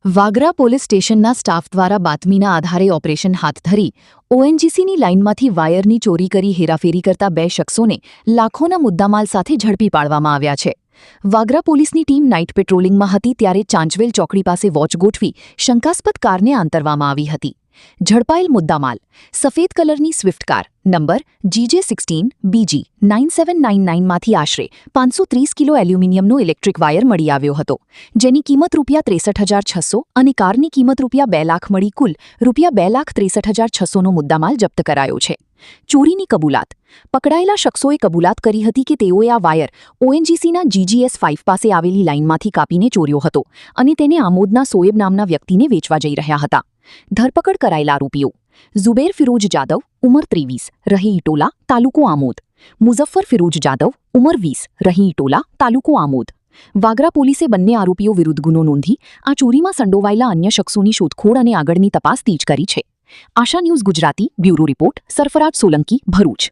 Vagra police સ્ટેશનના staff દ્વારા બાતમીના આધારે ઓપરેશન હાથ ધરી ઓએનજીસીની લાઇનમાંથી વાયરની ચોરી કરી હેરાફેરી કરતા 2 શખ્સોને લાખોના મુદ્દામાલ સાથે ઝડપી પાડવામાં આવ્યા છે. વાગરા પોલીસની ટીમ નાઇટ પેટ્રોલિંગમાં હતી ત્યારે ચાંચવેલ ચોકડી પાસે વોચ ગોઠવી શંકાસ્પદ કારને આંતરવામાં આવી હતી. ઝડપાયેલ મુદ્દામાલ સફેદ કલરની સ્વિફ્ટ કાર નંબર GJ16BG 9799 માંથી આશરે 530 કિલો એલ્યુમિનિયમનો ઇલેક્ટ્રિક વાયર મળી આવ્યો હતો, જેની કિંમત ₹63,600 અને કારની કિંમત ₹2 લાખ મળી કુલ ₹2,63,600નો મુદ્દામાલ જપ્ત કરાયો છે. ચોરીની કબૂલાત પકડાયેલા શખ્સોએ કબૂલાત કરી હતી કે તેઓએ આ વાયર ઓએનજીસીના GGS5 પાસે આવેલી લાઇનમાંથી કાપીને ચોર્યો હતો અને તેને આમોદના સોએબ નામના વ્યક્તિને વેચવા જઈ રહ્યા હતા. ધરપકડ કરાયેલા આરોપીઓ ઝુબેર ફિરોજ જાદવ ઉંમર 23 રહી ઇટોલા તાલુકો આમોદ, મુઝફ્ફર ફિરોજ જાદવ ઉંમર 20 રહી ઇટોલા તાલુકો આમોદ. વાગરા પોલીસે બંને આરોપીઓ વિરુદ્ધ ગુનો નોંધી આ ચોરીમાં સંડોવાયેલા અન્ય શખ્સોની શોધખોળ અને આગળની તપાસ તેજ કરી છે. Asha news Gujarati bureau report Sarfaraz Solanki, Bharuch.